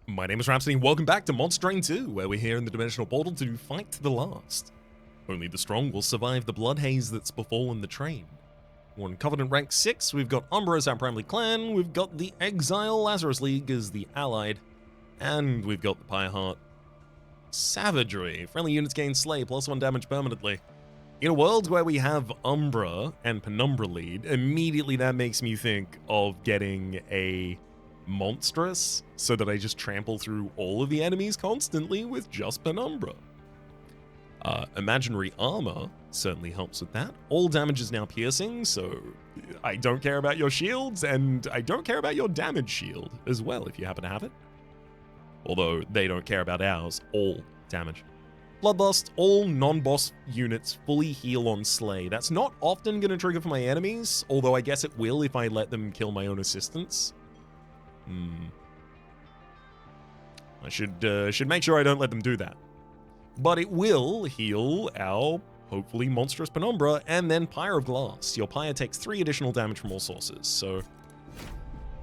My name is Rhapsody and welcome back to Mod Strain 2, where we're here in the Dimensional Portal to fight to the last. Only the strong will survive the blood haze that's befallen the train. On Covenant rank 6, we've got Umbra as our primary clan, we've got the Exile Lazarus League as the allied, and we've got the Pyreheart Savagery. Friendly units gain Slay, +1 damage permanently. In a world where we have Umbra and Penumbra lead, immediately that makes me think of getting a Monstrous, so that I just trample through all of the enemies constantly with just Penumbra. Imaginary Armor certainly helps with that. All damage is now piercing, so I don't care about your shields, and I don't care about your damage shield as well, if you happen to have it. Although they don't care about ours, all damage. Bloodlust, all non-boss units fully heal on Slay. That's not often going to trigger for my enemies, although I guess it will if I let them kill my own assistants. I should make sure I don't let them do that. But it will heal our, hopefully, monstrous Penumbra, and then Pyre of Glass. Your Pyre takes 3 additional damage from all sources, so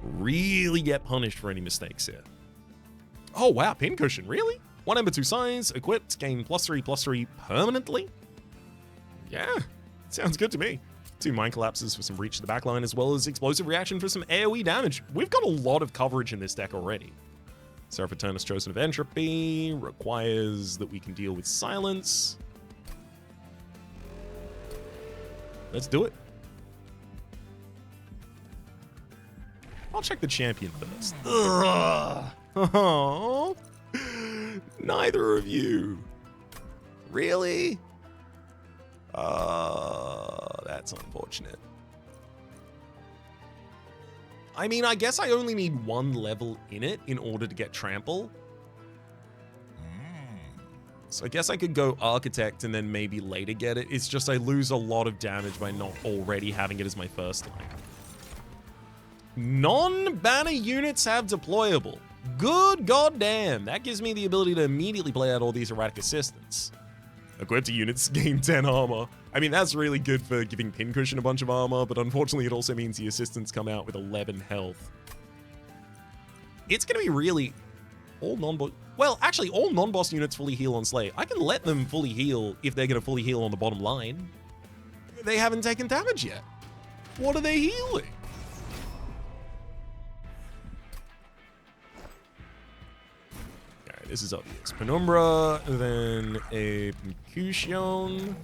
really get punished for any mistakes here. Oh wow, Pincushion, really? 1 Ember 2 size, equipped, gain +3/+3 permanently? Yeah, sounds good to me. 2 Mind Collapses for some reach to the backline, as well as Explosive Reaction for some AoE damage. We've got a lot of coverage in this deck already. Seraph Eternus, Chosen of Entropy, requires that we can deal with Silence. Let's do it. I'll check the champion first. Ugh. Oh, neither of you. Really? That's unfortunate. I mean, I guess I only need 1 level in it in order to get Trample. So I guess I could go Architect and then maybe later get it. It's just I lose a lot of damage by not already having it as my first line. Non-banner units have deployable. Good goddamn. That gives me the ability to immediately play out all these erratic assistants. Equipped units gain 10 armor. I mean, that's really good for giving Pincushion a bunch of armor, but unfortunately it also means the assistants come out with 11 health. It's gonna be really all non-boss. Well, actually, all non-boss units fully heal on Slay. I can let them fully heal if they're gonna fully heal on the bottom line. They haven't taken damage yet. What are they healing? This is obvious. Penumbra, then a Pincushion,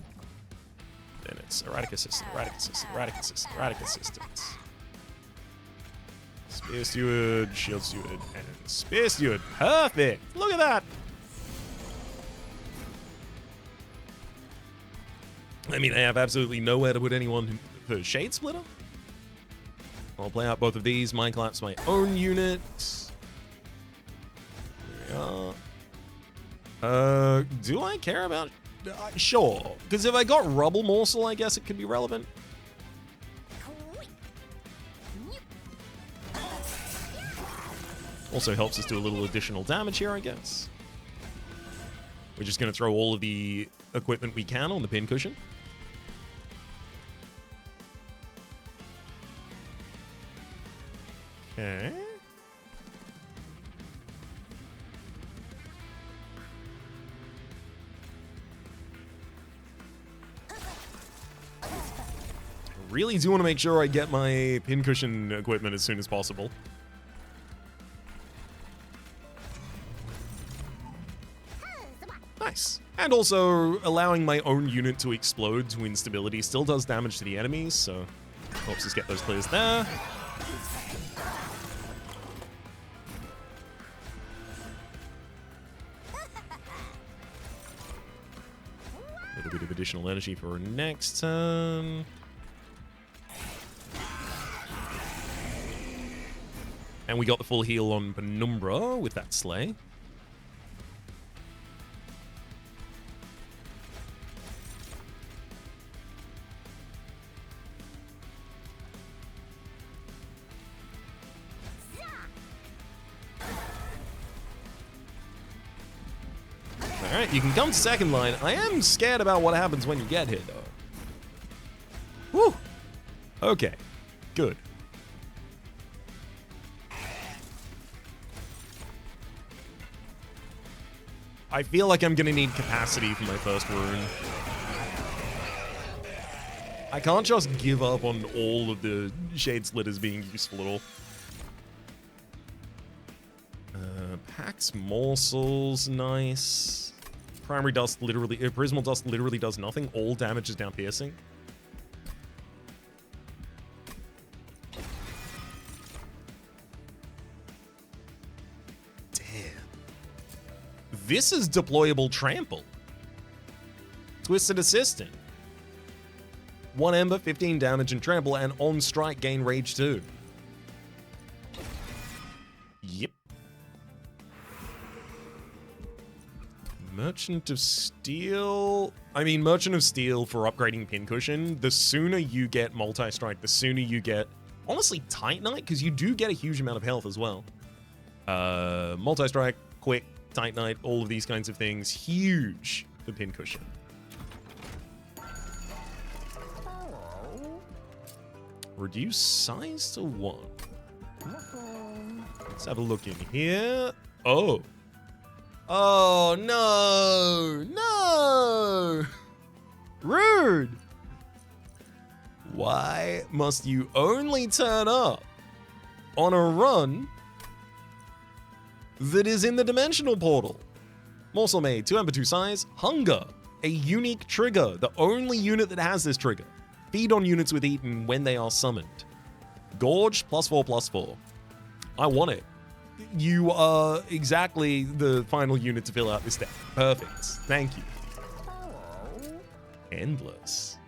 then it's Erratic Assistant, Erratic Assistant, Erratic Assistant, Erratic Assistant. Spear Steward, Shield Steward, and Spear Steward. Perfect! Look at that! I mean, I have absolutely nowhere to put anyone for Shade Splitter. I'll play out both of these. Mind Collapse my own unit. Do I care about... sure. Because if I got Rubble Morsel, I guess it could be relevant. Also helps us do a little additional damage here, I guess. We're just going to throw all of the equipment we can on the Pincushion. Okay. Really do want to make sure I get my Pincushion equipment as soon as possible. Nice. And also, allowing my own unit to explode to instability still does damage to the enemies, so helps us get those clears there. A little bit of additional energy for next turn. And we got the full heal on Penumbra with that Slay. Alright, you can come to second line. I am scared about what happens when you get here, though. Woo! Okay, good. I feel like I'm gonna need capacity for my first rune. I can't just give up on all of the Shade Splitters being useful at all. Pax Morsels, nice. Primary Dust literally, Prismal Dust literally does nothing. All damage is down piercing. Damn. This is deployable Trample. Twisted Assistant. 1 Ember, 15 damage and Trample, and on strike gain Rage 2. Yep. Merchant of Steel. I mean, Merchant of Steel for upgrading Pincushion, the sooner you get Multi-Strike, the sooner you get, honestly, Titanite, because you do get a huge amount of health as well. Multi-Strike, Quick, Titanite, all of these kinds of things, huge for Pincushion. Reduce size to 1. Let's have a look in here. Oh. Oh, no. No. Rude. Why must you only turn up on a run that is in the dimensional portal? Morsel made 2 Ember 2 size. Hunger. A unique trigger. The only unit that has this trigger. Feed on units with Eaten when they are summoned. Gorge, +4/+4. I want it. You are exactly the final unit to fill out this deck. Perfect. Thank you. Endless.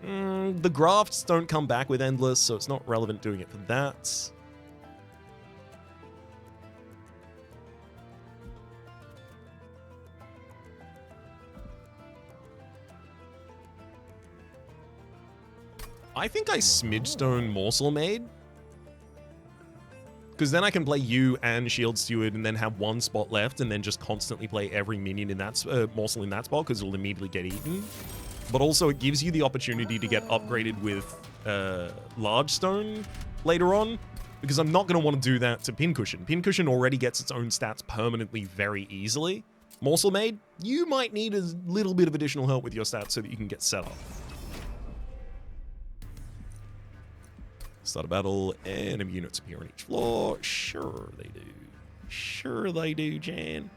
The grafts don't come back with Endless, so it's not relevant doing it for that. I think I Smidgestone Morsel made. Because then I can play you and Shield Steward and then have one spot left and then just constantly play every minion in that Morsel in that spot because it'll immediately get eaten. But also it gives you the opportunity to get upgraded with Large Stone later on. Because I'm not going to want to do that to Pincushion. Pincushion already gets its own stats permanently very easily. Morsel made, you might need a little bit of additional help with your stats so that you can get set up. Start a battle, enemy units appear on each floor. Sure they do. Sure they do, Jan.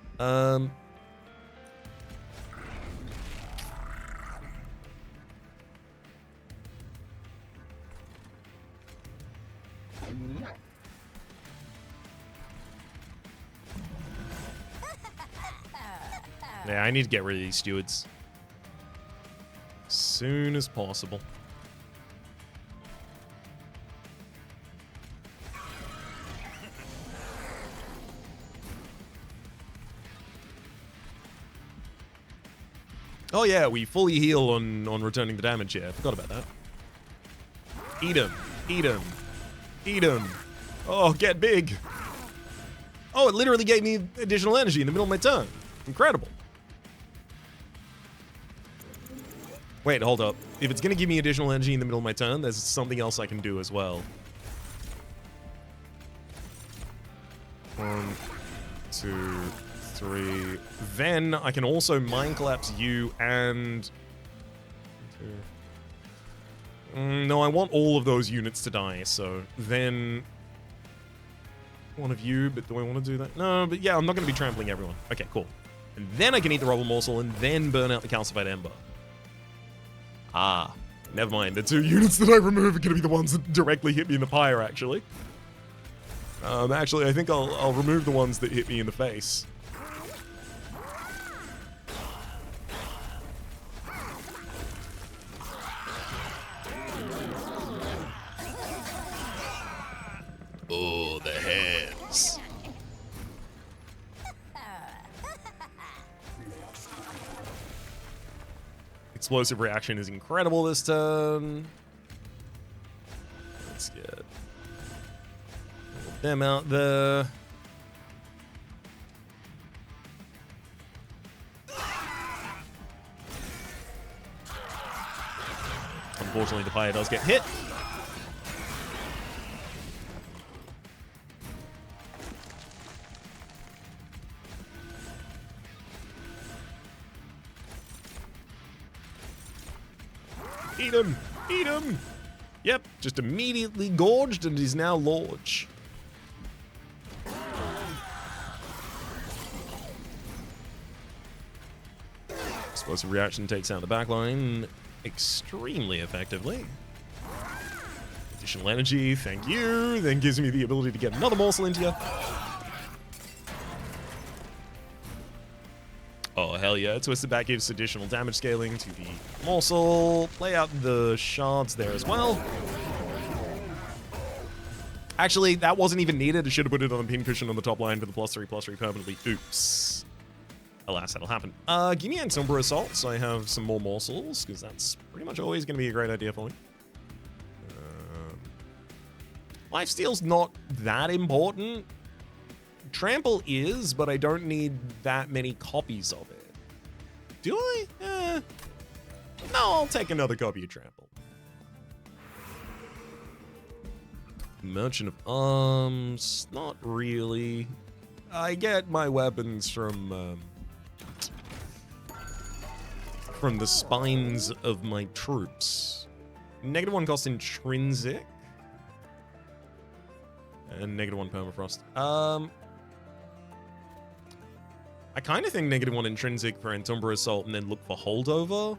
Yeah, I need to get rid of these stewards as soon as possible. Oh yeah, we fully heal on returning the damage. Yeah, I forgot about that. Eat him. Eat him. Eat him. Oh, get big. Oh, it literally gave me additional energy in the middle of my turn. Incredible. Wait, hold up. If it's going to give me additional energy in the middle of my turn, there's something else I can do as well. 1, 2, 3. Then I can also Mind Collapse you and... no, I want all of those units to die, so then... one of you, but do I want to do that? No, but yeah, I'm not going to be trampling everyone. Okay, cool. And then I can eat the Rubble Morsel and then burn out the Calcified Ember. Ah, never mind. The 2 units that I remove are going to be the ones that directly hit me in the pyre, actually. Actually, I think I'll remove the ones that hit me in the face. Oh, the hands. Explosive reaction is incredible this turn. Let's get them out there. Unfortunately, the fire does get hit. Eat him! Eat him! Yep, just immediately gorged and is now large. Explosive reaction takes out the backline extremely effectively. Additional energy, thank you. Then gives me the ability to get another morsel into you. Oh, hell yeah. Twisted Back gives additional damage scaling to the morsel. Play out the shards there as well. Actually, that wasn't even needed. I should have put it on the pincushion on the top line for the +3/+3 permanently. Oops. Alas, that'll happen. Give me Entomber Assault, so I have some more morsels, because that's pretty much always going to be a great idea for me. Lifesteal's not that important. Trample is, but I don't need that many copies of it. Do I? No, I'll take another copy of Trample. Merchant of Arms, not really. I get my weapons from the spines of my troops. -1 cost intrinsic. And -1 permafrost. I kind of think -1 intrinsic for Entomber Assault and then look for holdover.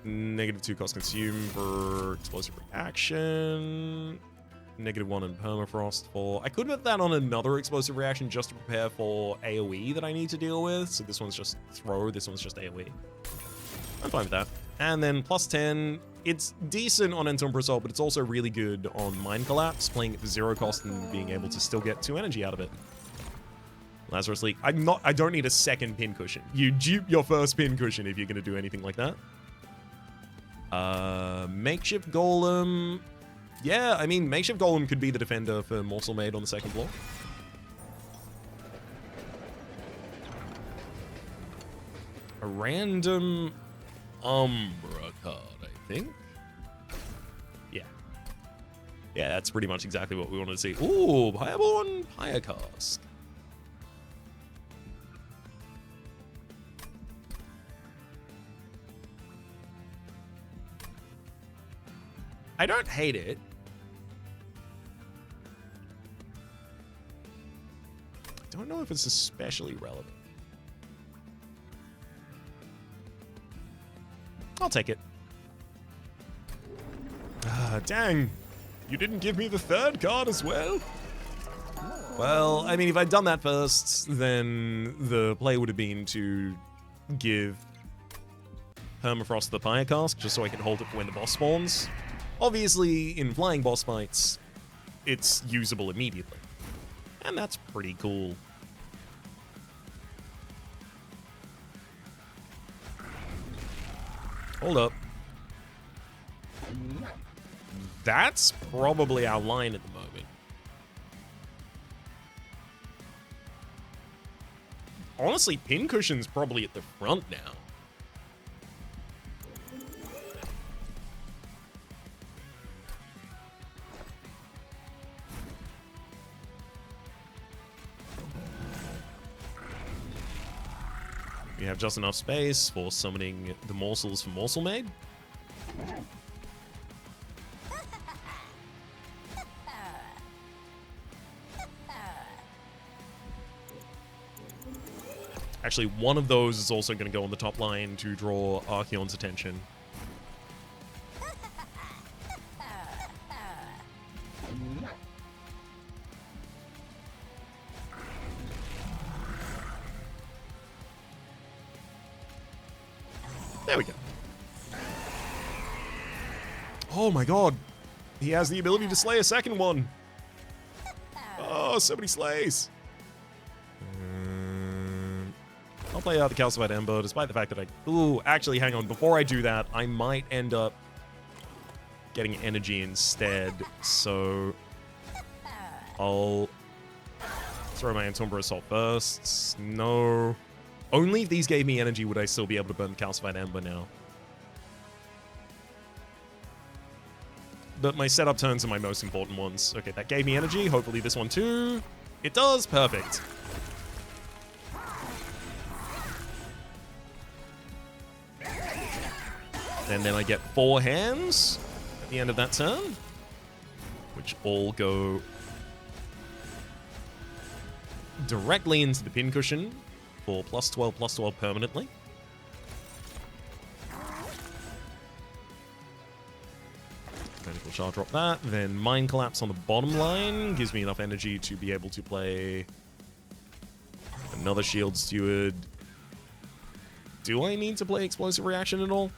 -2 cost consume for explosive reaction. -1 and permafrost for... I could put that on another explosive reaction just to prepare for AoE that I need to deal with. So this one's just throw, this one's just AoE. I'm fine with that. And then +10. It's decent on Entomber Assault, but it's also really good on Mind Collapse, playing it for 0 cost and being able to still get 2 energy out of it. Lazarus Leak. I don't need a second pincushion. You dupe your first pincushion if you're going to do anything like that. Makeshift Golem. Yeah, I mean, Makeshift Golem could be the defender for Morsel Maid on the 2nd floor. A random Umbra card, I think. Yeah. Yeah, that's pretty much exactly what we wanted to see. Ooh, Fireborn Pyre Cask. I don't hate it. I don't know if it's especially relevant. I'll take it. Ah, dang. You didn't give me the 3rd card as well? Well, I mean, if I'd done that first, then the play would have been to give Permafrost the Pyre Cask, just so I can hold it for when the boss spawns. Obviously, in flying boss fights, it's usable immediately. And that's pretty cool. Hold up. That's probably our line at the moment. Honestly, Pincushion's probably at the front now. We have just enough space for summoning the morsels for Morsel Maid. Actually, one of those is also going to go on the top line to draw Archeon's attention. There we go. Oh my god. He has the ability to slay a 2nd one. Oh, so many slays. I'll play out the Calcified Ember, despite the fact that ooh, actually, hang on. Before I do that, I might end up getting energy instead. So I'll throw my Entomber Assault first. No. Only if these gave me energy would I still be able to burn Calcified Ember now. But my setup turns are my most important ones. Okay, that gave me energy. Hopefully this one too. It does. Perfect. And then I get 4 hands at the end of that turn, which all go directly into the pincushion for +12/+12 permanently. Medical Shard, drop that. Then Mind Collapse on the bottom line gives me enough energy to be able to play another Shield Steward. Do I need to play Explosive Reaction at all?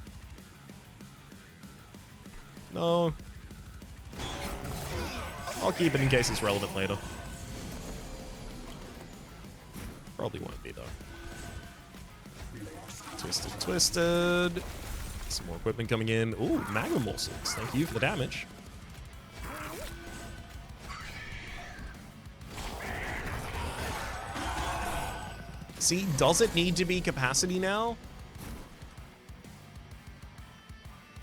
No. I'll keep it in case it's relevant later. Probably won't be, though. Twisted, twisted. Some more equipment coming in. Ooh, Magma Morsels. Thank you for the damage. See, does it need to be capacity now?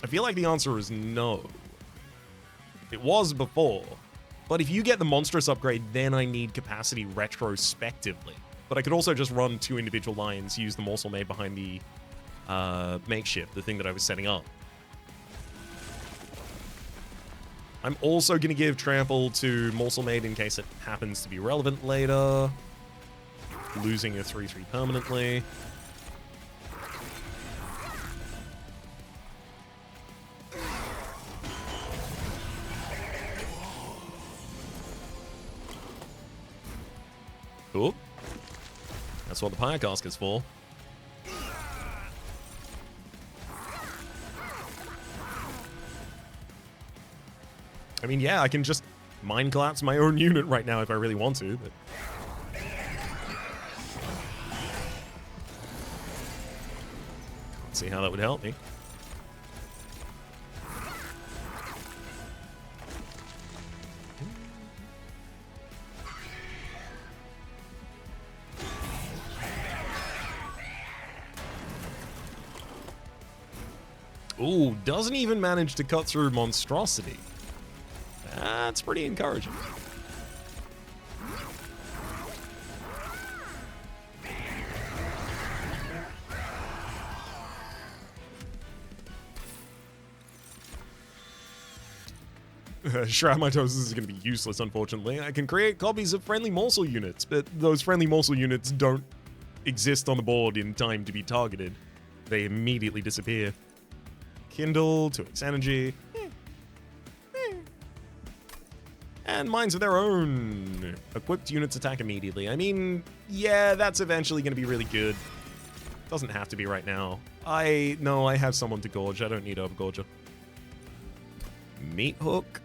I feel like the answer is no. It was before. But if you get the monstrous upgrade, then I need capacity retrospectively. But I could also just run 2 individual lines, use the Morsel made behind the makeshift, the thing that I was setting up. I'm also going to give Trample to Morsel made in case it happens to be relevant later. Losing a 3/3 permanently. Cool. That's what the Pyre Cask is for. I mean, yeah, I can just Mind Collapse my own unit right now if I really want to, but... Can't see how that would help me. Ooh, doesn't even manage to cut through Monstrosity. That's pretty encouraging. Shroud Mitosis is going to be useless, unfortunately. I can create copies of friendly Morsel units, but those friendly Morsel units don't exist on the board in time to be targeted. They immediately disappear. Kindle, 2x energy. And Minds of their own. Equipped units attack immediately. I mean, yeah, that's eventually going to be really good. Doesn't have to be right now. No, I have someone to gorge. I don't need Overgorger. Meat Hook.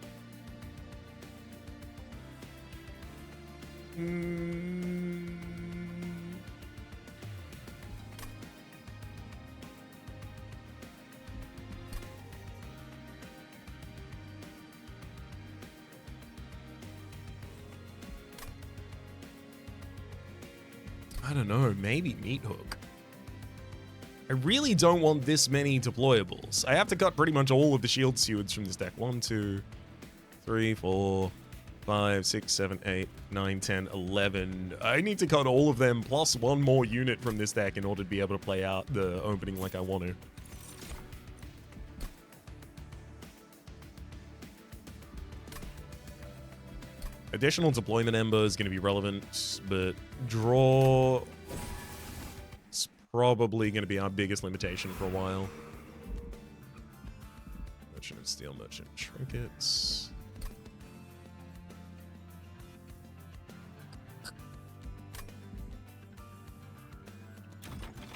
I don't know, maybe Meat Hook. I really don't want this many deployables. I have to cut pretty much all of the Shield Stewards from this deck. 1, 2, 3, 4, 5, 6, 7, 8, 9, 10, 11. I need to cut all of them plus 1 more unit from this deck in order to be able to play out the opening like I want to. Additional Deployment Ember is going to be relevant, but draw is probably going to be our biggest limitation for a while. Merchant of Steel, Merchant Trinkets.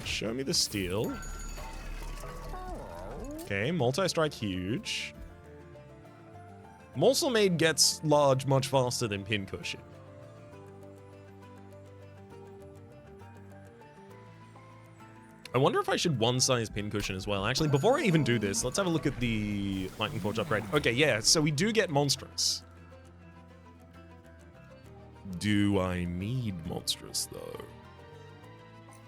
Show me the steel. Okay, multi-strike huge. Morsel Maid gets large much faster than Pincushion. I wonder if I should one-size Pincushion as well. Actually, before I even do this, let's have a look at the Lightning Forge upgrade. Okay, yeah, so we do get Monstrous. Do I need Monstrous, though?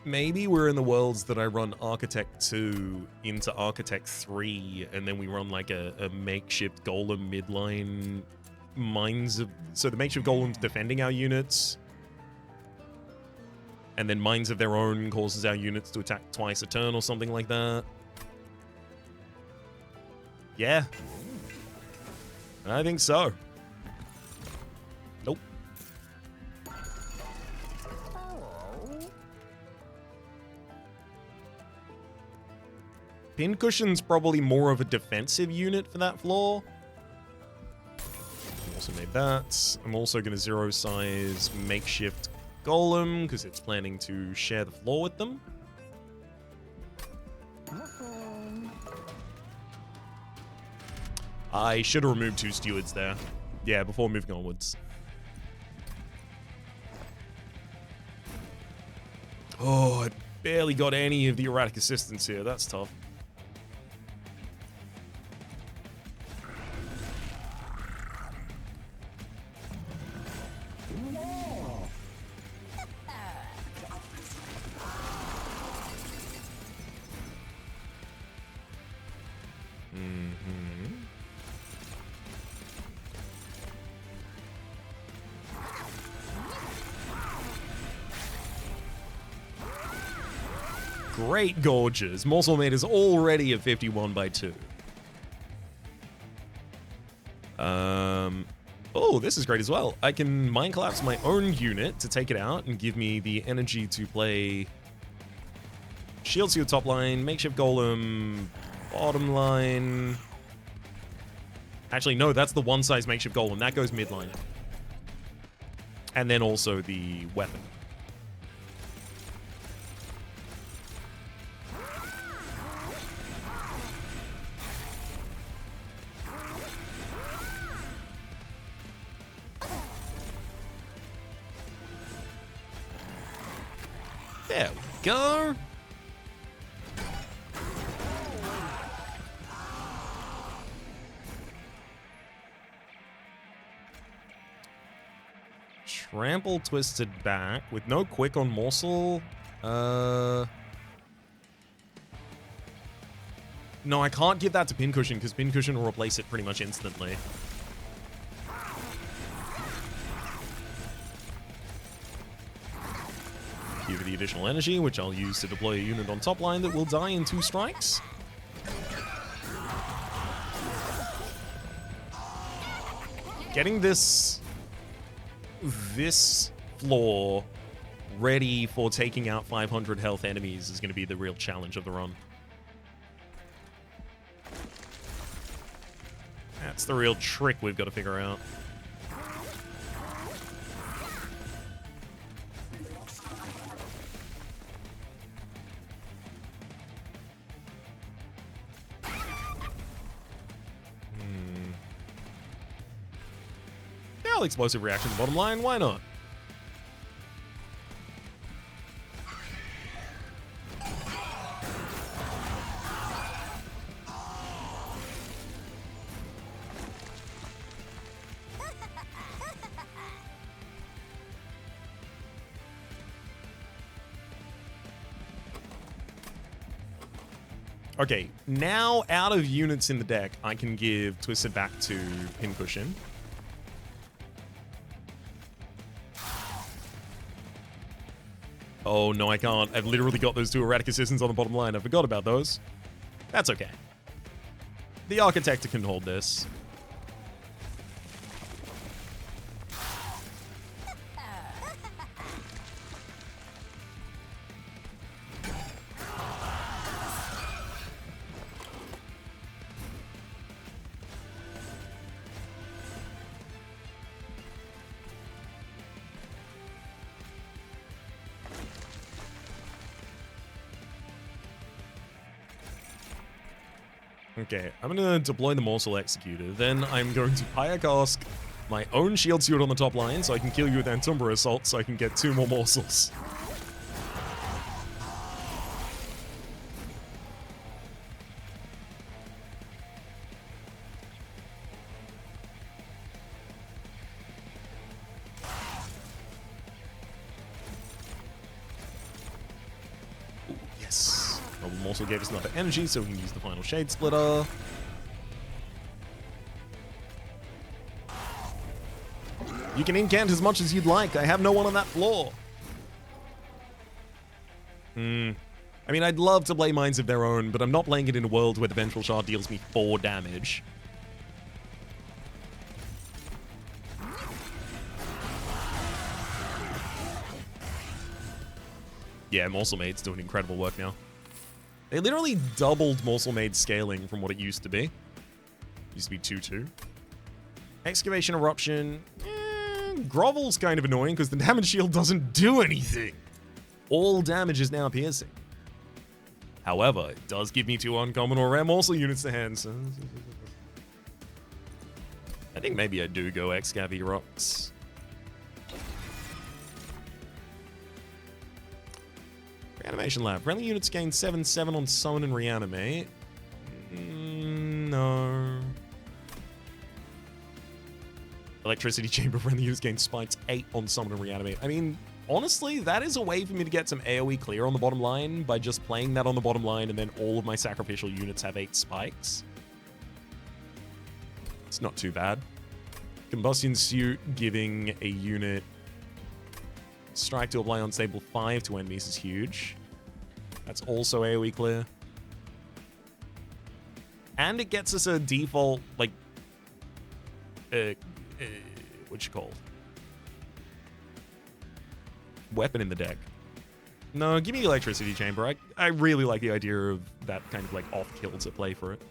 Maybe we're in the worlds that I run Architect 2 into Architect 3, and then we run like a makeshift golem midline Minds of... So the makeshift golem's defending our units, and then Minds of their own causes our units to attack twice a turn or something like that. Yeah. I think so. Nope. Pincushion's probably more of a defensive unit for that floor. Also made that. I'm also going to zero size makeshift golem because it's planning to share the floor with them. I should have removed 2 stewards there. Yeah, before moving onwards. Oh, I barely got any of the erratic assistance here. That's tough. Great gorges. Morsel mate is already at 51 by 2. Oh, this is great as well. I can mind collapse my own unit to take it out and give me the energy to play shield seal top line, makeshift golem, bottom line. Actually, no, that's the one size makeshift golem. That goes midline. And then also the weapon. There we go. Trample twisted back with no quick on Morsel. No, I can't give that to Pincushion because Pincushion will replace it pretty much instantly. Give it the additional energy, which I'll use to deploy a unit on top line that will die in 2 strikes. Getting this floor ready for taking out 500 health enemies is going to be the real challenge of the run. That's the real trick we've got to figure out. Explosive reaction to the bottom line, why not? Okay, now out of units in the deck, I can give Twisted back to Pincushion. Oh, no, I can't. I've literally got those 2 erratic assistants on the bottom line. I forgot about those. That's okay. The Architect can hold this. Okay, I'm going to deploy the Morsel Executor. Then I'm going to Pyre Cask my own shield suit on the top line so I can kill you with Antumbra Assault so I can get 2 more Morsels. Also gave us another energy, so we can use the final Shade Splitter. You can incant as much as you'd like. I have no one on that floor. I mean, I'd love to play Minds of Their Own, but I'm not playing it in a world where the Vengeful Shard deals me 4 damage. Yeah, Morsel Maid's doing incredible work now. They literally doubled Morsel Maid's scaling from what it used to be. It used to be 2-2. Excavation Eruption. Grovel's kind of annoying because the damage shield doesn't do anything. All damage is now piercing. However, it does give me 2 uncommon or rare Morsel units to hand, so... I think maybe I do go Excav Rocks. Reanimation Lab. Friendly units gain 7/7 on Summon and Reanimate. No. Electricity Chamber. Friendly units gain spikes 8 on Summon and Reanimate. I mean, honestly, that is a way for me to get some AoE clear on the bottom line by just playing that on the bottom line and then all of my sacrificial units have 8 spikes. It's not too bad. Combustion Suit giving a unit strike to apply unstable 5 to enemies is huge. That's also AoE clear. And it gets us a default, like, what's it called? Weapon in the deck. No, give me the Electricity Chamber. I really like the idea of that kind of, like, off-kill to play for it.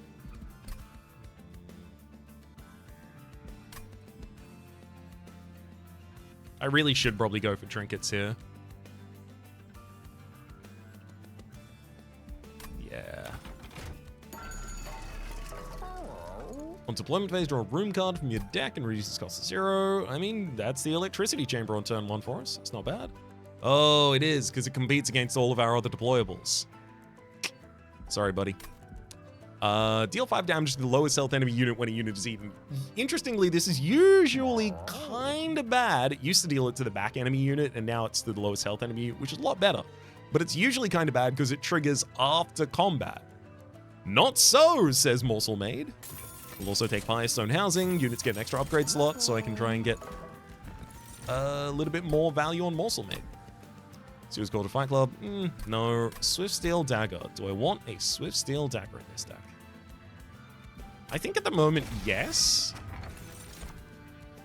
I really should probably go for trinkets here. Yeah. On deployment phase, draw a room card from your deck and reduce its cost to 0. I mean, that's the Electricity Chamber on turn 1 for us. It's not bad. Oh, it is, because it competes against all of our other deployables. Sorry, buddy. Deal 5 damage to the lowest health enemy unit when a unit is eaten. Interestingly, this is usually kind of bad. It used to deal it to the back enemy unit, and now it's to the lowest health enemy unit, which is a lot better. But it's usually kind of bad because it triggers after combat. Not so, says Morsel Maid. We'll also take Firestone Housing. Units get an extra upgrade slot, so I can try and get a little bit more value on Morsel Maid. See who's called a Fight Club? No. Swift Steel Dagger. Do I want a Swift Steel Dagger in this deck? I think at the moment, yes.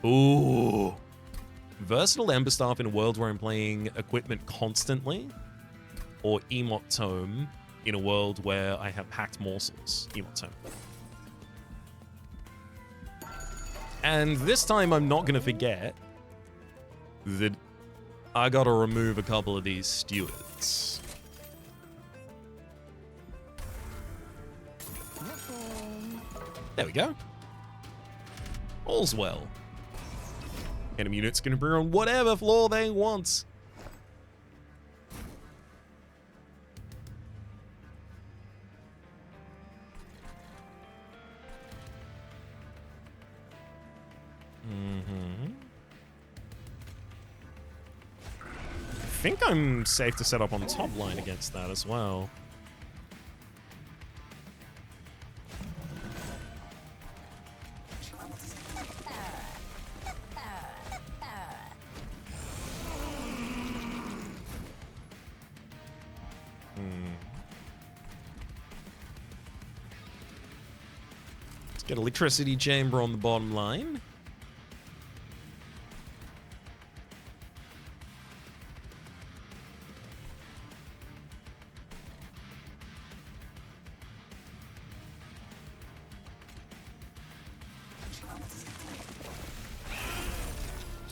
Ooh. Versatile Ember Staff in a world where I'm playing equipment constantly. Or Emot Tome in a world where I have packed morsels. Emot Tome. And this time I'm not going to forget that I gotta remove a couple of these stewards. There we go. All's well. Enemy units can appear on whatever floor they want. I think I'm safe to set up on top line against that as well. Let's get Electricity Chamber on the bottom line.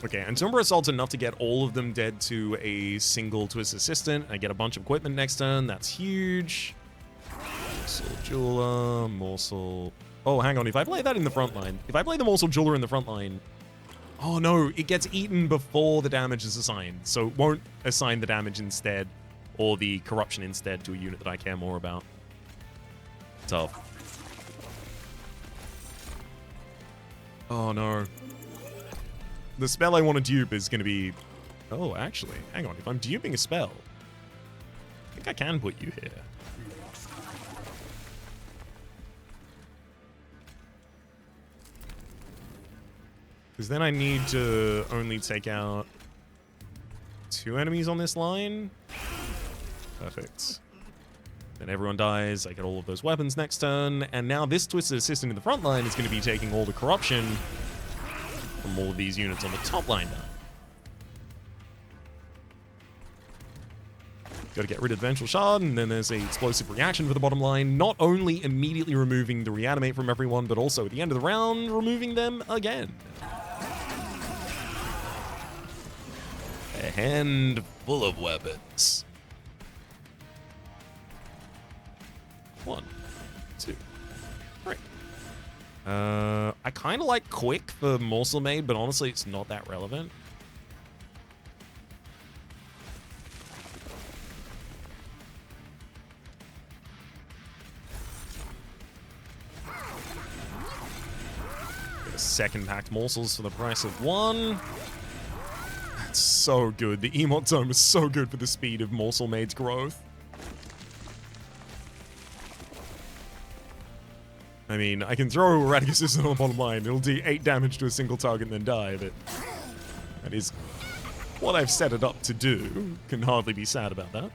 Okay, Entomber Assault's enough to get all of them dead to a single Twist Assistant. I get a bunch of equipment next turn. That's huge. Morsel Jeweler, Morsel... Oh, hang on. If I play that in the front line... If I play the Morsel Jeweler in the front line... Oh, no. It gets eaten before the damage is assigned. So it won't assign the damage instead, or the corruption instead, to a unit that I care more about. Tough. Oh, no. The spell I want to dupe is going to be... Oh, actually, hang on. If I'm duping a spell, I think I can put you here. Because then I need to only take out 2 enemies on this line. Perfect. Then everyone dies. I get all of those weapons next turn. And now this Twisted Assistant in the front line is going to be taking all the corruption from all of these units on the top line now. Got to get rid of the Vengeful Shard, and then there's a explosive reaction for the bottom line. Not only immediately removing the reanimate from everyone, but also at the end of the round, removing them again. A hand full of weapons. 1, 2, 3. I kind of like Quick for Morsel Maid, but honestly, it's not that relevant. Get a second packed morsels for the price of 1. That's so good. The Emote Zone is so good for the speed of Morsel Maid's growth. I mean, I can throw Erratic Assistant on the bottom line. It'll do 8 damage to a single target and then die, but that is what I've set it up to do. Can hardly be sad about that.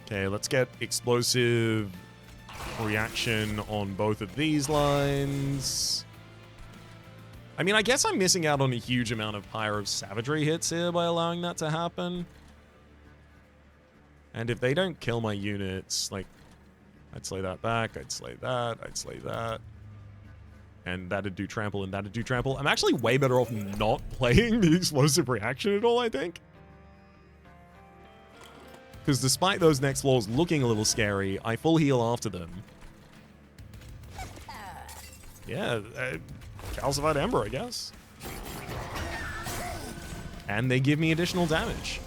Okay, let's get explosive reaction on both of these lines. I mean, I guess I'm missing out on a huge amount of Pyre of Savagery hits here by allowing that to happen. And if they don't kill my units, like, I'd slay that back, I'd slay that, I'd slay that. And that'd do trample, and that'd do trample. I'm actually way better off not playing the explosive reaction at all, I think. Because despite those next floors looking a little scary, I full heal after them. Yeah, Calcified Ember, I guess. And they give me additional damage.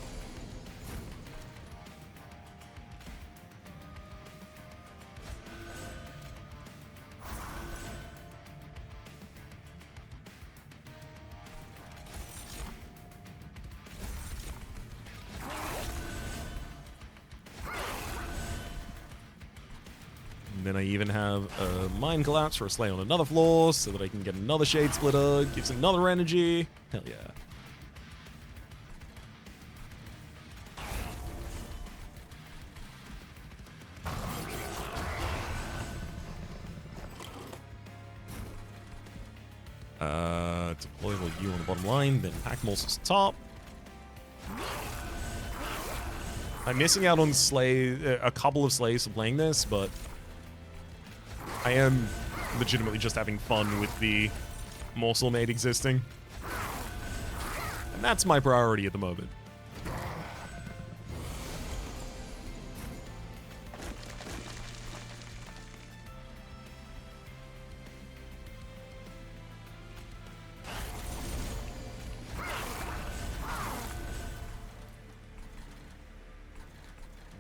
And then I even have a Mind Collapse for a Slay on another floor so that I can get another Shade Splitter. Gives another energy. Hell yeah. Deployable U on the bottom line, then Pack Morsels top. I'm missing out on a couple of slays for playing this, but I am legitimately just having fun with the Morsel Maid existing. And that's my priority at the moment.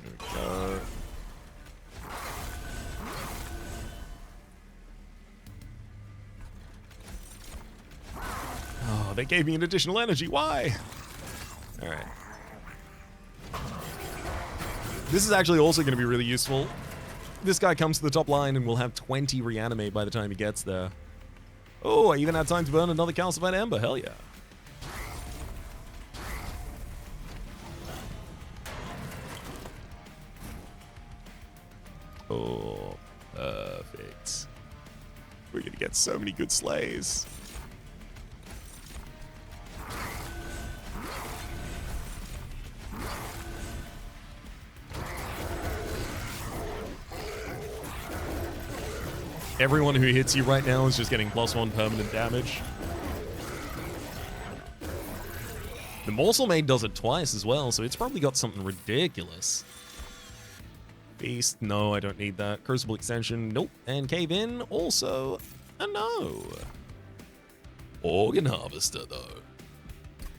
There we go. Oh, they gave me an additional energy. Why? All right. This is actually also going to be really useful. This guy comes to the top line and will have 20 reanimate by the time he gets there. Oh, I even had time to burn another Calcified Ember. Hell yeah. Oh, perfect. We're going to get so many good slays. Everyone who hits you right now is just getting +1 permanent damage. The Morsel Maid does it twice as well, so it's probably got something ridiculous. Beast, no, I don't need that. Crucible Extension, nope. And Cave In, also a no. Organ Harvester, though.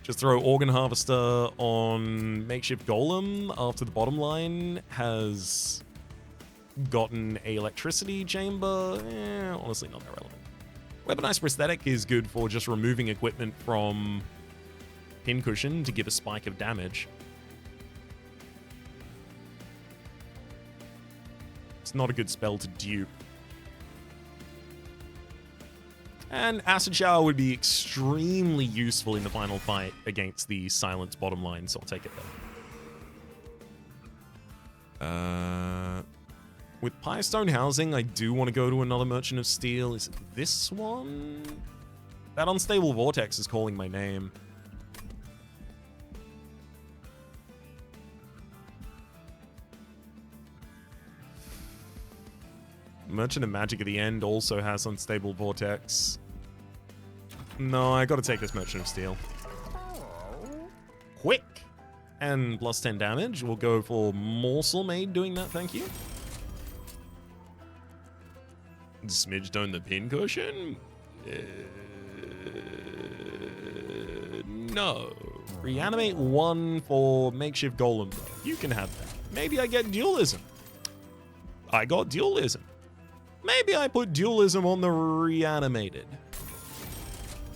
Just throw Organ Harvester on Makeshift Golem after the bottom line has gotten a electricity chamber. Honestly, not that relevant. Weaponized Prosthetic is good for just removing equipment from Pincushion to give a spike of damage. It's not a good spell to dupe. And Acid Shower would be extremely useful in the final fight against the Silence bottom line, so I'll take it there. With Firestone Housing, I do want to go to another Merchant of Steel. Is it this one? That Unstable Vortex is calling my name. Merchant of Magic at the end also has Unstable Vortex. No, I gotta take this Merchant of Steel. Quick! And plus 10 damage. We'll go for Morsel Maid doing that, thank you. Smidge Dome the Pincushion? No. Reanimate 1 for Makeshift Golem, though. You can have that. Maybe I get Dualism. I got Dualism. Maybe I put Dualism on the Reanimated.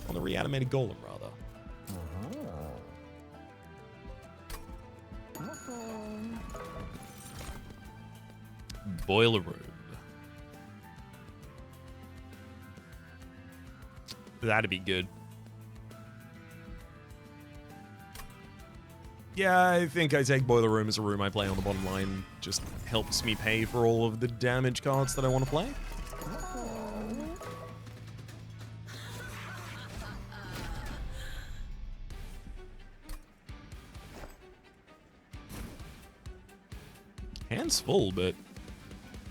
On the Reanimated Golem, rather. Boiler Room. That'd be good. Yeah, I think I take Boiler Room as a room I play on the bottom line. Just helps me pay for all of the damage cards that I want to play. Hands full, but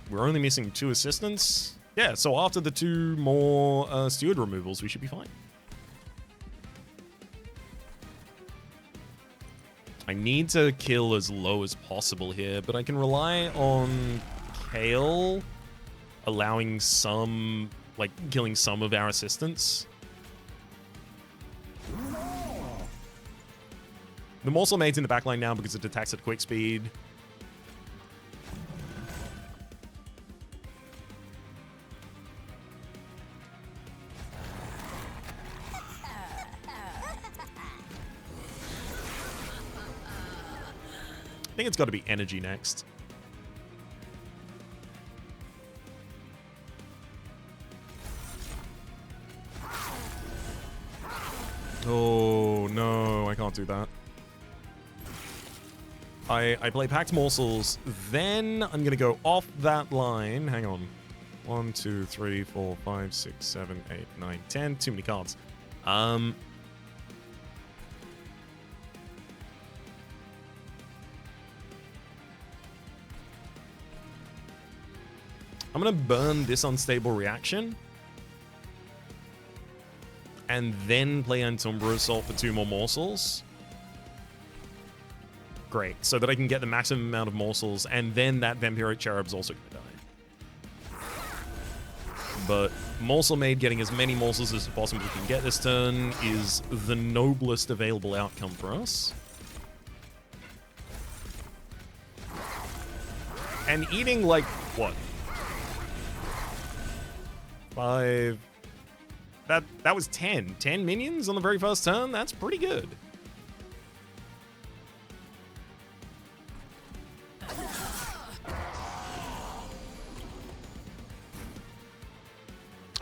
we're only missing 2 assistants. Yeah, so after the 2 more steward removals, we should be fine. I need to kill as low as possible here, but I can rely on Kale allowing some, like, killing some of our assistants. The Morsel Maid's in the backline now because it attacks at quick speed. I think it's got to be energy next. Oh, no, I can't do that. I play Packed Morsels, then I'm going to go off that line. Hang on. 1, 2, 3, 4, 5, 6, 7, 8, 9, 10. Too many cards. I'm going to burn this Unstable Reaction. And then play Entombra Assault for 2 more Morsels. Great. So that I can get the maximum amount of Morsels. And then that Vampiric Cherub's also going to die. But Morsel Maid getting as many Morsels as possible can get this turn is the noblest available outcome for us. And eating, like, what? 5. That was 10. 10 minions on the very first turn? That's pretty good.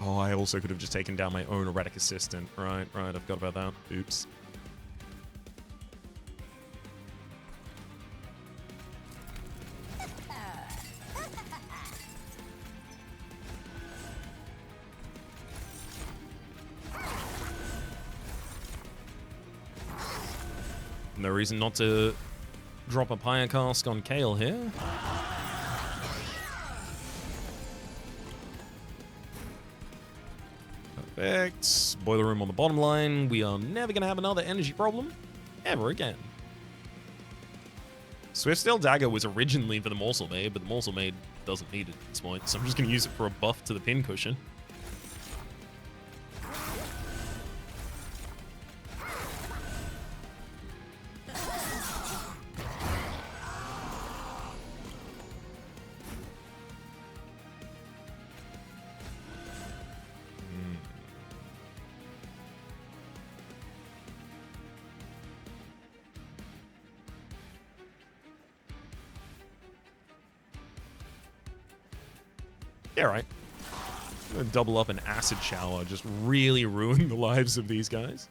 Oh, I also could have just taken down my own Erratic Assistant. Right, I forgot about that. Oops. No reason not to drop a Pyre Cask on Kale here. Perfect. Boiler Room on the bottom line. We are never going to have another energy problem ever again. Swiftsteel Dagger was originally for the Morsel Maid, but the Morsel Maid doesn't need it at this point, so I'm just going to use it for a buff to the Pincushion. Yeah, right. I'm gonna double up an acid shower, just really ruin the lives of these guys.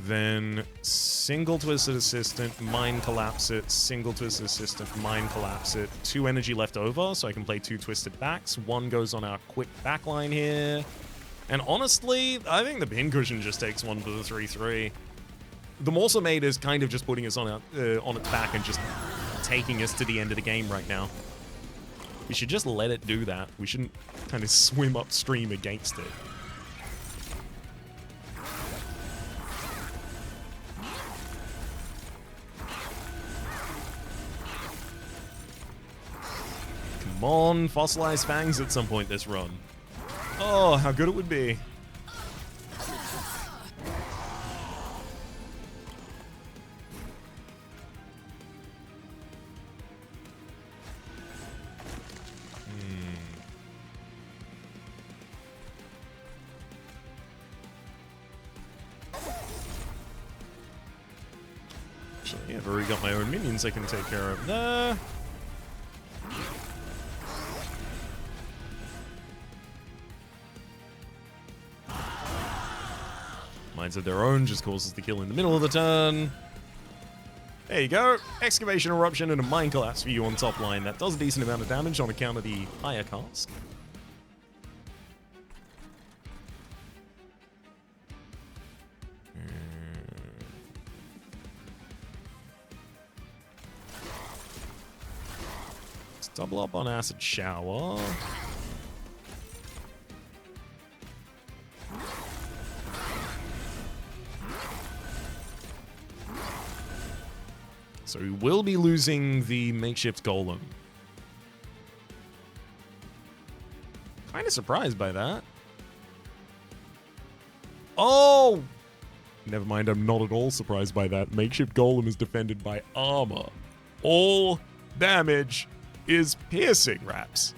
Then single Twisted Assistant, Mind Collapse it, single Twisted Assistant, Mind Collapse it. 2 energy left over, so I can play 2 Twisted Backs. 1 goes on our quick backline here. And honestly, I think the Pincushion just takes 1 for the 3-3. The Morsel Maid is kind of just putting us on its back and just taking us to the end of the game right now. We should just let it do that. We shouldn't kind of swim upstream against it. Come on, Fossilized Fangs at some point this run. Oh, how good it would be. Actually, I've already got my own minions I can take care of there. Minds of their own just causes the kill in the middle of the turn. There you go. Excavation, Eruption, and a Mind Collapse for you on top line. That does a decent amount of damage on account of the higher cask. Let's double up on Acid Shower. So we will be losing the makeshift golem. Kind of surprised by that. Oh! Never mind, I'm not at all surprised by that. Makeshift golem is defended by armor. All damage is piercing, Raps.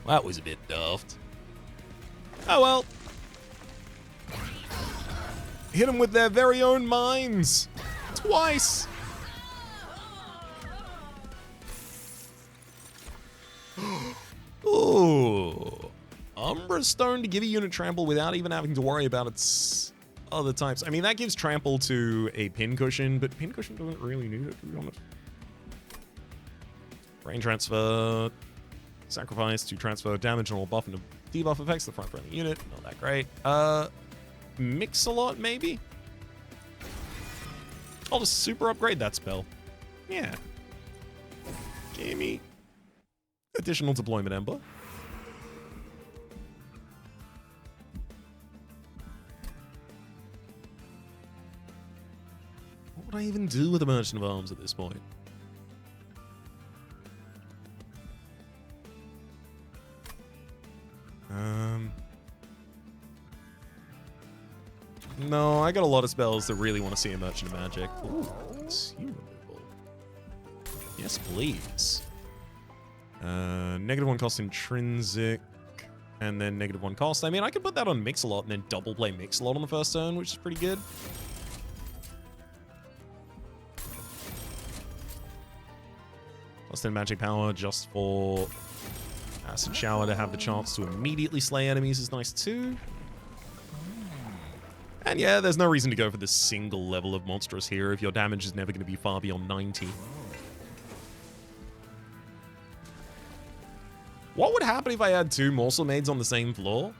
That was a bit daft. Oh well. Hit them with their very own mines. Twice. Ooh. Umbra Stone to give a unit trample without even having to worry about its other types. I mean, that gives trample to a Pincushion, but Pincushion doesn't really need it, to be honest. Brain transfer. Sacrifice to transfer damage on all buff and debuff effects to the front friendly unit. Not that great. Mix-a-Lot, maybe? I'll just super upgrade that spell. Yeah. Gimme. Additional Deployment Ember. What would I even do with a Merchant of Arms at this point? No, I got a lot of spells that really want to see a Merchant of Magic. Ooh, Consume Removal. Yes, please. -1 cost intrinsic, and then -1 cost. I mean, I could put that on Mix-a-Lot and then double play Mix-a-Lot on the first turn, which is pretty good. Plus 10 magic power just for Acid Shower to have the chance to immediately slay enemies is nice too. And yeah, there's no reason to go for this single level of monstrous here if your damage is never going to be far beyond 90. What would happen if I had 2 Morsel Maids on the same floor?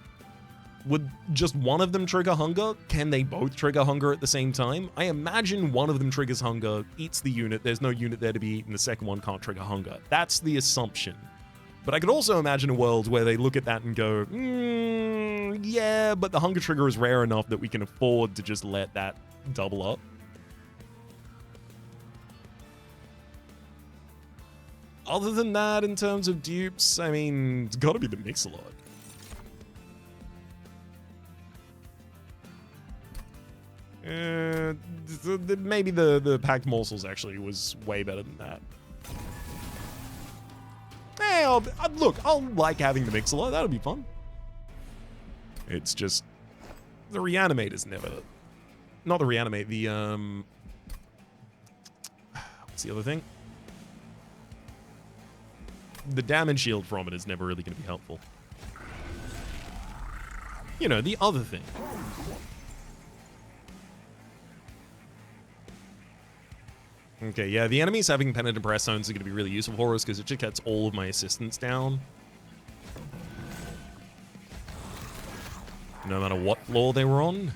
Would just one of them trigger Hunger? Can they both trigger Hunger at the same time? I imagine one of them triggers Hunger, eats the unit, there's no unit there to be eaten, the second one can't trigger Hunger. That's the assumption. But I could also imagine a world where they look at that and go, yeah, but the Hunger trigger is rare enough that we can afford to just let that double up. Other than that, in terms of dupes, I mean, it's got to be the Mix-a-Lot. Maybe the Packed Morsels actually was way better than that. Hey, look, I'll like having the Mix-a-Lot. That'll be fun. It's just the Reanimator's never... Not the Reanimate, the That's the other thing. The damage shield from it is never really going to be helpful. You know, the other thing. Okay, yeah, the enemies having penitent press zones are going to be really useful for us because it just gets all of my assistants down. No matter what floor they were on.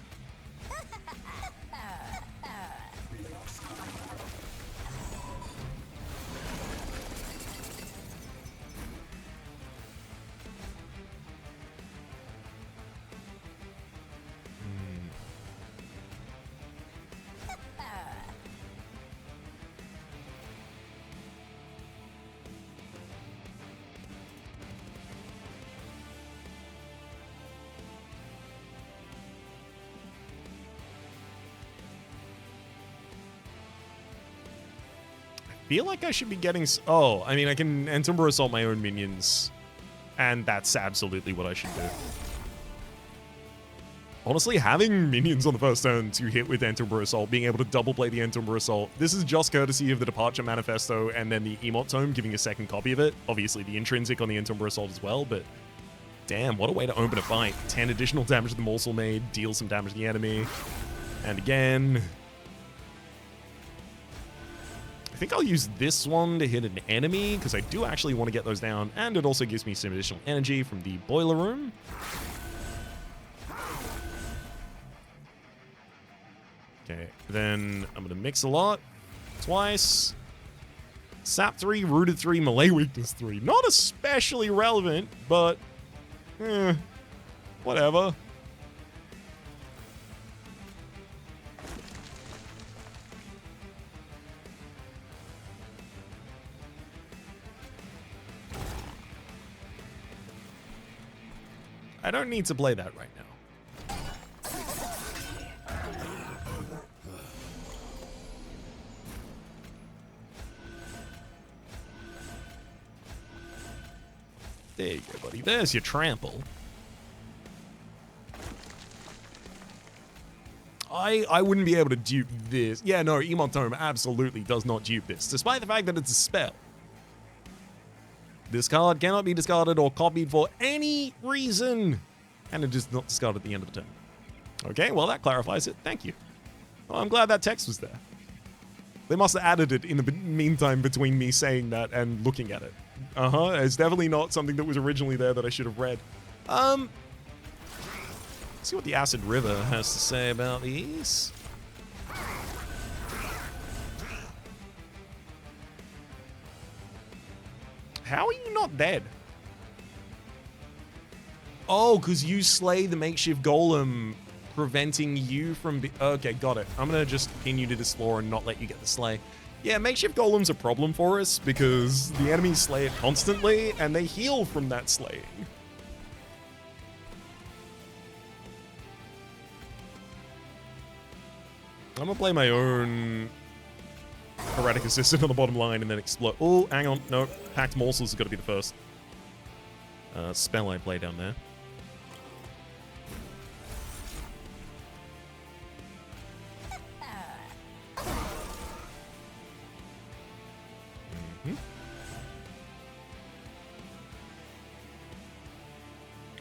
Feel like I should be getting... Oh, I mean, I can Entomber Assault my own minions, and that's absolutely what I should do. Honestly, having minions on the first turn to hit with Entomber Assault, being able to double play the Entomber Assault, this is just courtesy of the Departure Manifesto and then the Emote Tome giving a second copy of it. Obviously, the intrinsic on the Entomber Assault as well, but damn, what a way to open a fight. 10 additional damage to the Morsel made, deal some damage to the enemy, and again... I think I'll use this one to hit an enemy, because I do actually want to get those down, and it also gives me some additional energy from the boiler room. Okay, then I'm going to mix a lot. Twice. Sap 3, Rooted 3, Melee Weakness 3. Not especially relevant, but... whatever. I don't need to play that right now. There you go, buddy. There's your trample. I wouldn't be able to dupe this. Yeah, no, Emote Tome absolutely does not dupe this, despite the fact that it's a spell. This card cannot be discarded or copied for any reason. And it is not discarded at the end of the turn. Okay, well, that clarifies it. Thank you. Well, I'm glad that text was there. They must have added it in the meantime between me saying that and looking at it. It's definitely not something that was originally there that I should have read. Let's see what the Acid River has to say about these. How are you not dead? Oh, because you slay the makeshift golem, preventing you from... Okay, got it. I'm going to just pin you to this floor and not let you get the slay. Yeah, makeshift golem's a problem for us because the enemies slay it constantly and they heal from that slaying. I'm going to play my own Erratic Assistant on the bottom line and then explode. Oh, hang on. No, Packed Morsels has got to be the first spell I play down there.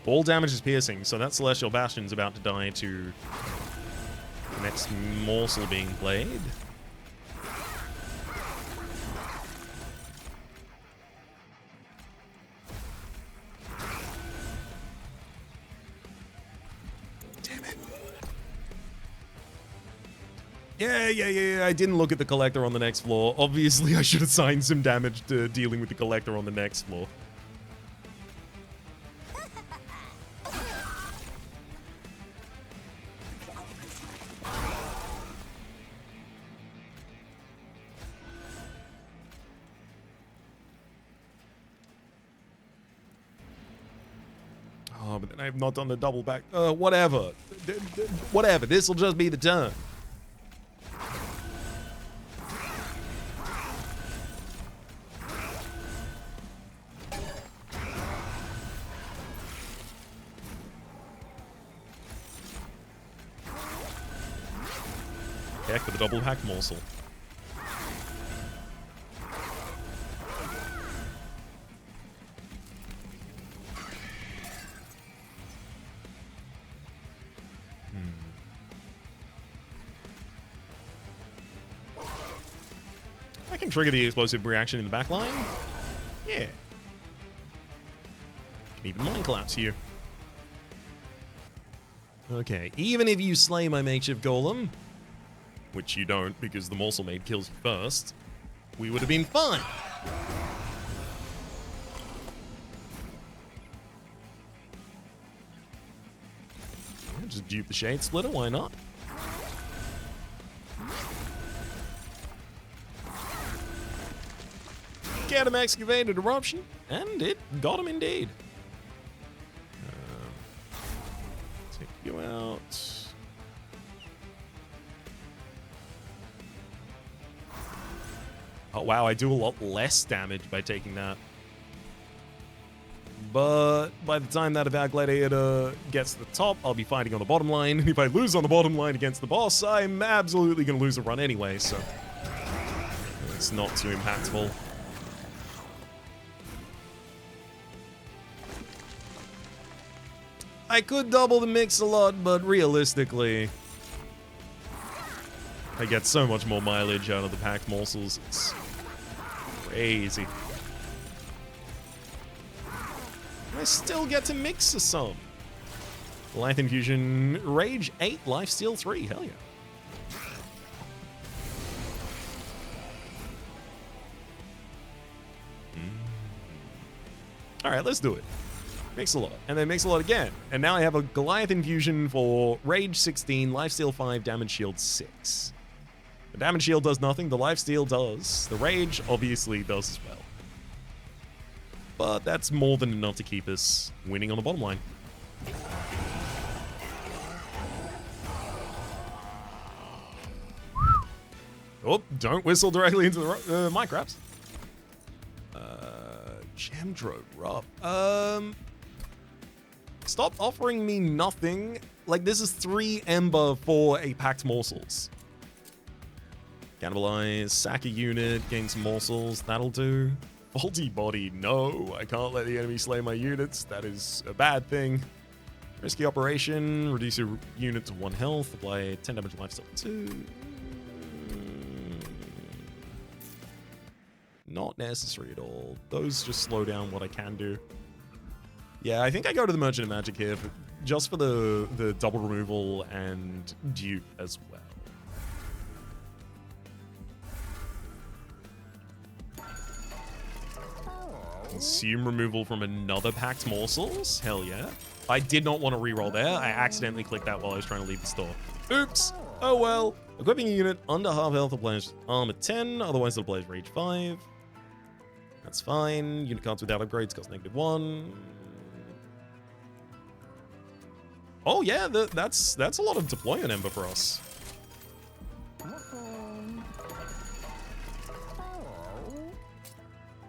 All damage is piercing, so that Celestial Bastion's about to die to the next Morsel being played. Damn it. Yeah, I didn't look at the Collector on the next floor. Obviously, I should assign some damage to dealing with the Collector on the next floor. Oh, but then I've not done the double back. Whatever. Whatever. This will just be the turn. Heck with the double hack Morsel. trigger the explosive reaction in the back line. Yeah. Can even mind collapse you. Okay, even if you slay my makeshift golem, which you don't because the Morsel Maid kills you first, we would have been fine. Yeah, just dupe the Shade Splitter, why not? Get him excavated eruption, and it got him indeed. Take you out. Oh wow, I do a lot less damage by taking that. But by the time that Avowed Gladiator gets to the top, I'll be fighting on the bottom line. If I lose on the bottom line against the boss, I'm absolutely going to lose a run anyway, so it's not too impactful. I could double the mix a lot, but realistically, I get so much more mileage out of the packed morsels. It's crazy. I still get to mix some. Life Infusion, Rage 8, Lifesteal 3. Hell yeah. Alright, let's do it. Mix a lot. And then mix a lot again. And now I have a Goliath Infusion for Rage 16, Lifesteal 5, Damage Shield 6. The Damage Shield does nothing, the Lifesteal does. The Rage obviously does as well. But that's more than enough to keep us winning on the bottom line. Oh, don't whistle directly into the mic wraps. Gemdro, rough. Stop offering me nothing. Like, this is 3 Ember for a packed morsels. Cannibalize, sack a unit, gain some morsels, that'll do. Faulty body, no, I can't let the enemy slay my units, that is a bad thing. Risky operation, reduce your unit to 1 health, apply 10 damage lifesteal 2. Not necessary at all. Those just slow down what I can do. Yeah, I think I go to the Merchant of Magic here, just for the double removal and dupe as well. Consume removal from another packed morsels? Hell yeah. I did not want to reroll there. I accidentally clicked that while I was trying to leave the store. Oops. Oh well. Equipping a unit under half health applies armor 10, otherwise it applies rage 5. That's fine. Unit cards without upgrades cost -1. Oh yeah, that's a lot of deployment ember for us.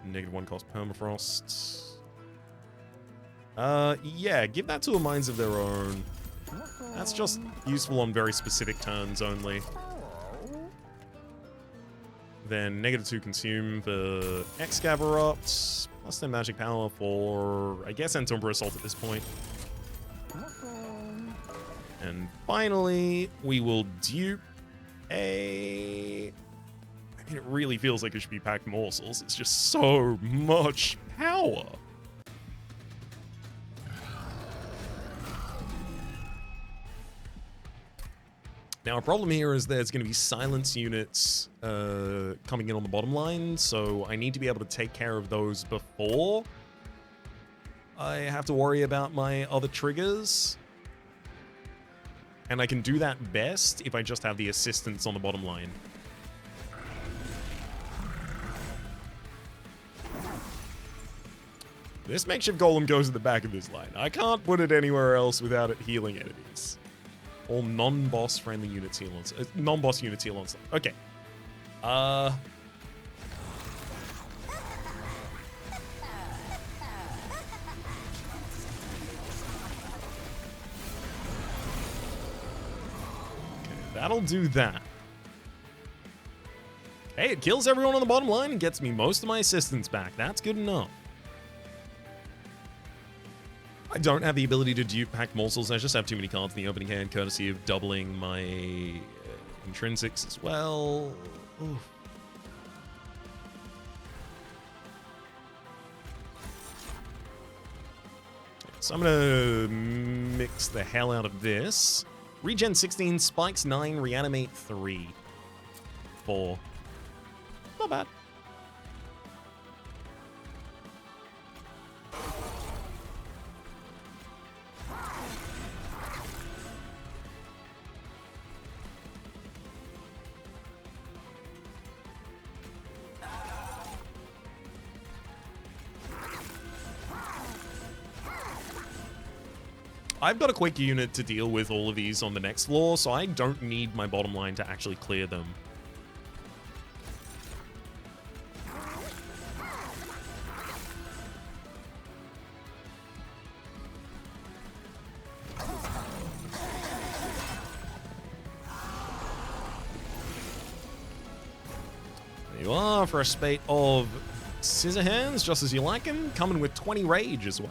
-1 cost permafrost. Yeah, give that to a Minds of Their Own. That's just useful on very specific turns only. Then -2 consume the Excav Erupt, plus 10 magic power for, I guess, Entomber Assault at this point. And finally, we will dupe a... I mean, it really feels like it should be packed morsels. It's just so much power. Now, a problem here is there's going to be silence units coming in on the bottom line, so I need to be able to take care of those before I have to worry about my other triggers. And I can do that best if I just have the assistance on the bottom line. This makeshift golem goes at the back of this line. I can't put it anywhere else without it healing enemies. All non-boss friendly units heal on... non-boss units heal on... Okay. That'll do that. Hey, it kills everyone on the bottom line and gets me most of my assistance back. That's good enough. I don't have the ability to dupe packed morsels. I just have too many cards in the opening hand, courtesy of doubling my intrinsics as well. Oof. So I'm going to mix the hell out of this. Regen 16, spikes 9, reanimate 3. 4. Not bad. I've got a quick unit to deal with all of these on the next floor, so I don't need my bottom line to actually clear them. There you are for a spate of scissor hands, just as you like them, coming with 20 rage as well.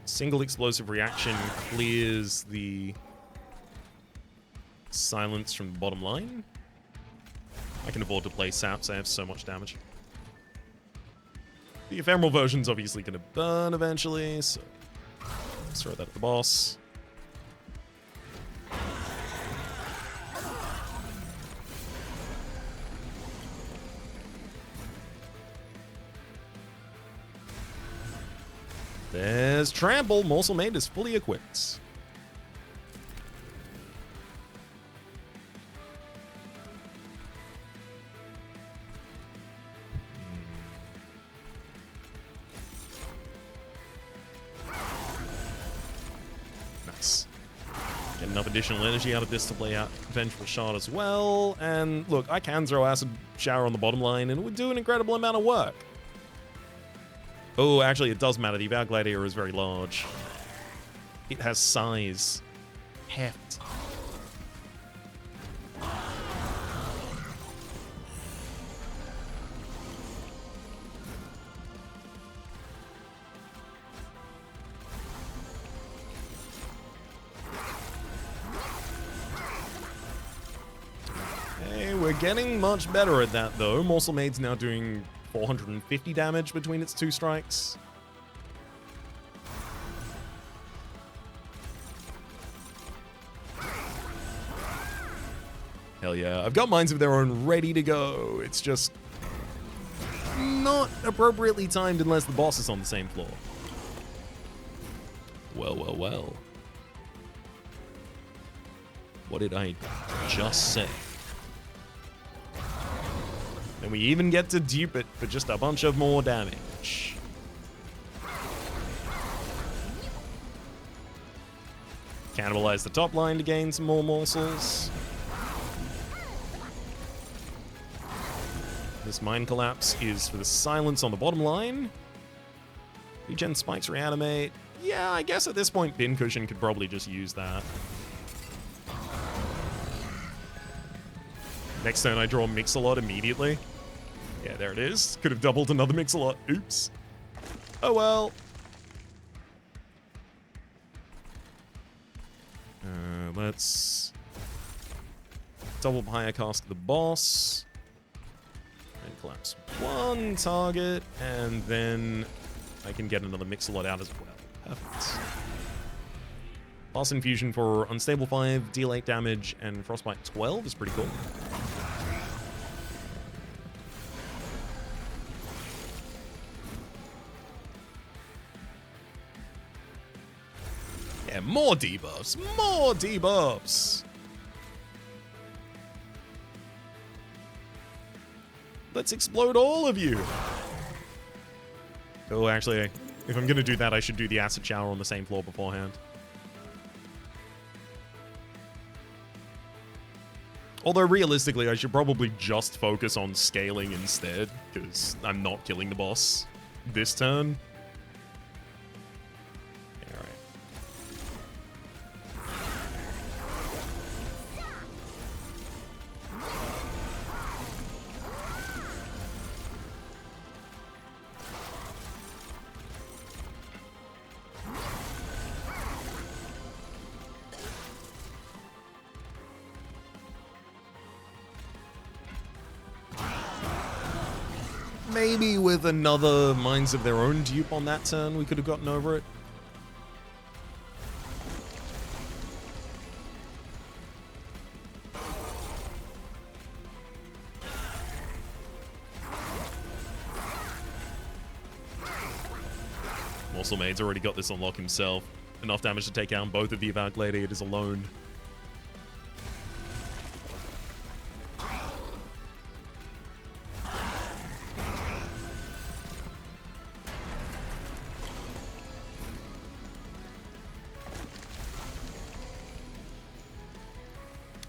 Single explosive reaction clears the silence from the bottom line. I can afford to play saps, I have so much damage. The ephemeral version's obviously going to burn eventually, so let's throw that at the boss. There's Trample. Morsel Maid is fully equipped. Nice. Get enough additional energy out of this to play out Vengeful Shot as well. And look, I can throw Acid Shower on the bottom line and it would do an incredible amount of work. Oh, actually, it does matter. The Avowed Gladiator is very large. It has size. Heft. Hey, we're getting much better at that, though. Morsel Maid's now doing 450 damage between its 2 strikes. Hell yeah. I've got Minds of Their Own ready to go. It's just not appropriately timed unless the boss is on the same floor. Well, well, well. What did I just say? And we even get to dupe it for just a bunch of more damage. Cannibalize the top line to gain some more morsels. This Mind Collapse is for the silence on the bottom line. Regen Spikes Reanimate. Yeah, I guess at this point Bin Cushion could probably just use that. Next turn I draw Mix-a-Lot immediately. Yeah, there it is. Could have doubled another Mix-a-Lot. Oops. Oh well. Let's double Pyre Cast the boss. And collapse one target. And then I can get another Mix-a-Lot out as well. Perfect. Blast Infusion for Unstable 5, deal 8 damage, and Frostbite 12 is pretty cool. Yeah, more debuffs! More debuffs! Let's explode all of you! Oh, actually, if I'm gonna do that, I should do the Acid Shower on the same floor beforehand. Although, realistically, I should probably just focus on scaling instead, because I'm not killing the boss this turn. Maybe with another Minds of Their Own dupe on that turn, we could have gotten over it. Morsel Maid's already got this on lock himself. Enough damage to take down both of the Avowed Gladiators alone.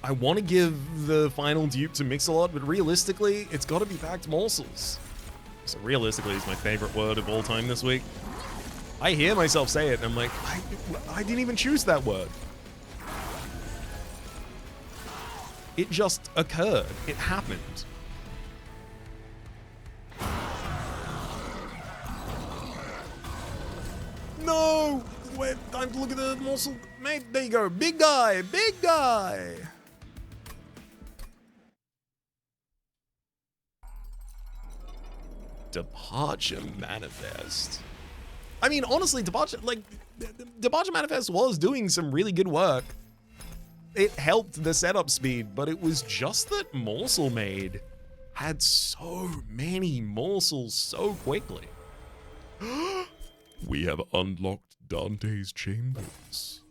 I want to give the final dupe to Mix-a-Lot, but realistically, it's got to be back to Morsels. So realistically is my favorite word of all time this week. I hear myself say it, and I'm like, I didn't even choose that word. It just occurred. It happened. No! Wait, time to look at the Morsel. Mate, there you go. Big guy! Big guy! Departure Manifest. I mean, honestly, Departure Manifest was doing some really good work. It helped the setup speed, but it was just that Morsel Maid had so many morsels so quickly. We have unlocked Dante's Chambers.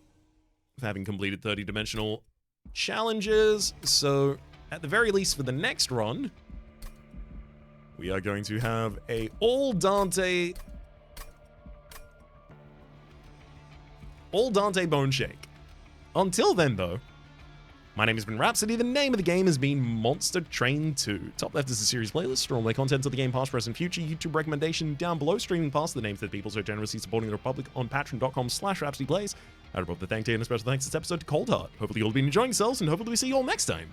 Having completed 30-dimensional challenges, so at the very least for the next run, we are going to have a all Dante Bone Shake. Until then, though, my name has been Rhapsody. The name of the game has been Monster Train 2. Top left is the series playlist for all my content of the game, past, present, future. YouTube recommendation down below. Streaming past the names of the people so generously supporting the Republic on patreon.com/RhapsodyPlays. Out above the thank you and a special thanks this episode to Cold Heart. Hopefully you'll be enjoying yourselves, and hopefully we see you all next time.